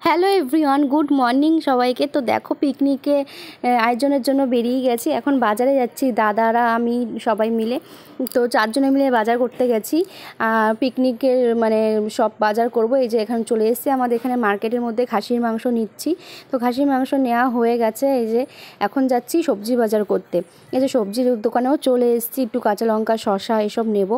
Hello everyone, good morning সবাইকে। তো দেখো পিকনিকে আয়োজনের জন্য বেরিয়ে গেছি। এখন বাজারে যাচ্ছি, দাদারা আমি সবাই মিলে। তো চারজনে মিলে বাজার করতে গেছি। পিকনিকের মানে সব বাজার করব। এই যে এখানে চলে এসেছি, আমাদের এখানে মার্কেটের মধ্যে খাসির মাংস নিচ্ছি। তো খাসির মাংস নেওয়া হয়ে গেছে। এই যে এখন যাচ্ছি সবজি বাজার করতে। এই যে সবজির দোকানেও চলে এসেছি, একটু কাঁচা লঙ্কা শসা এসব নেব।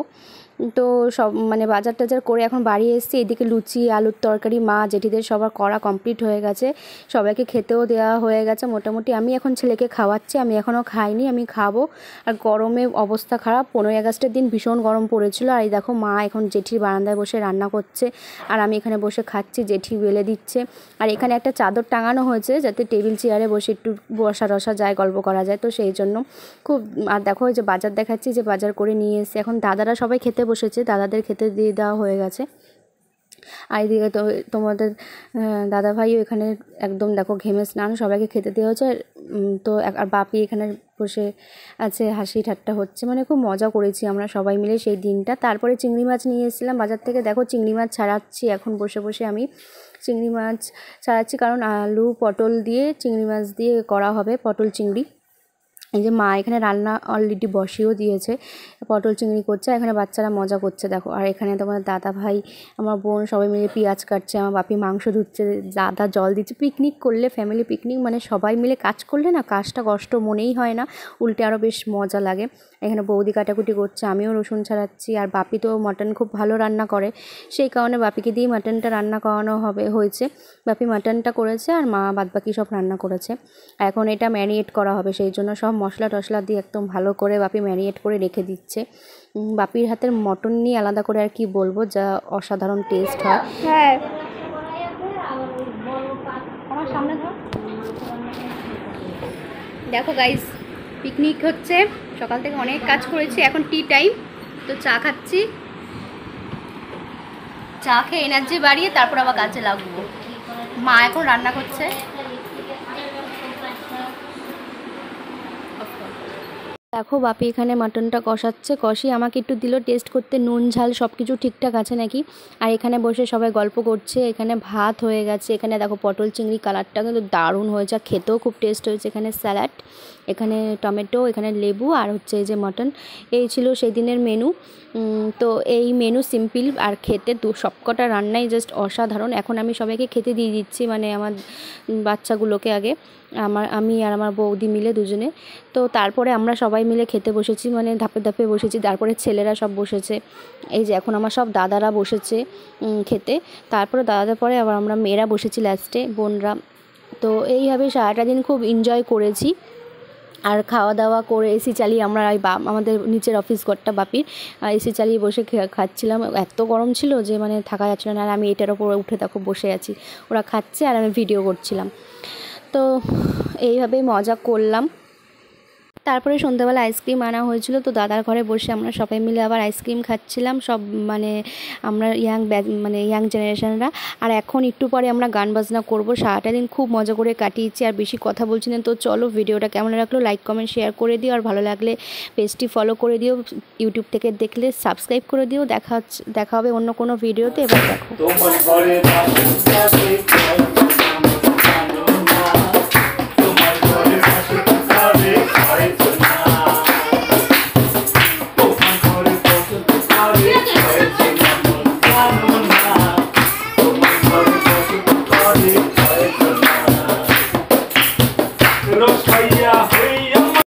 তো সব মানে বাজার টাজার করে এখন বাড়ি এসেছি। এদিকে লুচি আলুর তরকারি মা জেঠিদের সবার করা কমপ্লিট হয়ে গেছে, সবাইকে খেতেও দেওয়া হয়ে গেছে মোটামুটি। আমি এখন ছেলেকে খাওয়াচ্ছি, আমি এখনও খাইনি, আমি খাবো। আর গরমে অবস্থা খারাপ, 15 আগস্টের দিন ভীষণ গরম পড়েছিল। আর এই দেখো মা এখন জেঠির বারান্দায় বসে রান্না করছে, আর আমি এখানে বসে খাচ্ছি, জেঠি বেলে দিচ্ছে। আর এখানে একটা চাদর টাঙানো হয়েছে যাতে টেবিল চেয়ারে বসে একটু বসা রসা যায়, গল্প করা যায়, তো সেই জন্য খুব। আর দেখো এই যে বাজার দেখাচ্ছি, যে বাজার করে নিয়ে এসে এখন দাদারা সবাই খেতে বসেছে, দাদাদের খেতে দিয়ে দেওয়া হয়ে গেছে। আর এদিকে তো তোমাদের দাদাভাইও এখানে একদম দেখো ঘেমে স্নান, সবাইকে খেতে দেওয়া হচ্ছে। তো আর বাপি এখানে বসে আছে, হাসি ঠাট্টা হচ্ছে, মানে খুব মজা করেছি আমরা সবাই মিলে সেই দিনটা। তারপরে চিংড়ি মাছ নিয়ে এসেছিলাম বাজার থেকে। দেখো চিংড়ি মাছ ছাড়াচ্ছি এখন বসে বসে, আমি চিংড়ি মাছ ছাড়াচ্ছি কারণ আলু পটল দিয়ে চিংড়ি মাছ দিয়ে করা হবে, পটল চিংড়ি। এই যে মা এখানে রান্না অলরেডি বসিয়েও দিয়েছে, পটল চিংড়ি করছে, এখানে বাচ্চারা মজা করছে দেখো। আর এখানে তোমার দাদা ভাই আমার বোন সবাই মিলে পেঁয়াজ কাটছে, আমার বাপি মাংস ধুচ্ছে, দাদা জল দিচ্ছে। পিকনিক করলে ফ্যামিলি পিকনিক মানে সবাই মিলে কাজ করলে না কাজটা কষ্ট মনেই হয় না, উল্টে আরও বেশ মজা লাগে। এখানে বৌদি কাটাকুটি করছে, আমিও রসুন ছাড়াচ্ছি। আর বাপি তো মাটন খুব ভালো রান্না করে, সেই কারণে বাপিকে দিয়ে মাটনটা রান্না করানো হয়েছে। বাপি মাটনটা করেছে আর মা বাদবাকি সব রান্না করেছে। এখন এটা ম্যারিনেট করা হবে, সেই জন্য সব মশলা টশলা দিয়ে একদম ভালো করে বাপি ম্যারিনেট করে রেখে দিচ্ছে। বাপির হাতের মটন নিয়ে আলাদা করে আর কি বলবো, যা অসাধারণ টেস্ট হয়। হ্যাঁ আমার সামনে দেখো গাইস, পিকনিক হচ্ছে, সকাল থেকে অনেক কাজ করেছি, এখন টি টাইম। তো চা খাচ্ছি, চা খেয়ে এনার্জি বাড়িয়ে তারপর আবার কাজে লাগবো। মা এখন রান্না করছে। দেখো বাপি এখানে মাটনটা কষাচ্ছে, কষিয়ে আমাকে একটু দিল টেস্ট করতে, নুন ঝাল সব কিছু ঠিকঠাক আছে নাকি। আর এখানে বসে সবাই গল্প করছে। এখানে ভাত হয়ে গেছে, এখানে দেখো পটল চিংড়ি কালারটা কিন্তু দারুণ হয়েছে, খেতেও খুব টেস্ট হয়েছে। এখানে স্যালাড, এখানে টমেটো, এখানে লেবু, আর হচ্ছে এই যে মটন। এই ছিল সেই দিনের মেনু। তো এই মেনু সিম্পল, আর খেতে সবকটা রান্নাই জাস্ট অসাধারণ। এখন আমি সবাইকে খেতে দিয়ে দিচ্ছি, মানে আমার বাচ্চাগুলোকে আগে, আমি আর আমার বৌদি মিলে দুজনে। তো তারপরে আমরা সবাই মিলে খেতে বসেছি, মানে ধাপে ধাপে বসেছি, তারপরে ছেলেরা সব বসেছে। এই যে এখন আমার সব দাদারা বসেছে খেতে, তারপরে দাদাদের পরে আবার আমরা মেয়েরা বসেছি লাস্টে, বোনরা। তো এইভাবে সারাটা দিন খুব এনজয় করেছি। আর খাওয়া দাওয়া করে এসি চালিয়ে আমরা আমাদের নিচের অফিস ঘরটা বাপির, এসি চালিয়ে বসে খাচ্ছিলাম। এত গরম ছিল যে মানে থাকা যাচ্ছিল না। আর আমি এটার ওপর উঠে দেখো বসে আছি, ওরা খাচ্ছে আর আমি ভিডিও করছিলাম। তো এইভাবেই মজা করলাম। তারপরে সন্ধ্যাবেলা আইসক্রিম আনা হয়েছিল, তো দাদার ঘরে বসে আমরা সবাই মিলে আবার আইসক্রিম খাচ্ছিলাম, সব মানে আমরা ইয়াং জেনারেশনরা। আর এখন একটু পরে আমরা গান বাজনা করব। সারাটা দিন খুব মজা করে কাটিয়েছি, আর বেশি কথা বলছি না। তো চলো, ভিডিওটা কেমন লাগলো লাইক কমেন্ট শেয়ার করে দিও, আর ভালো লাগলে পেজটি ফলো করে দিও, ইউটিউব থেকে দেখলে সাবস্ক্রাইব করে দিও। দেখা হবে অন্য কোনো ভিডিওতে। এবার দেখো Los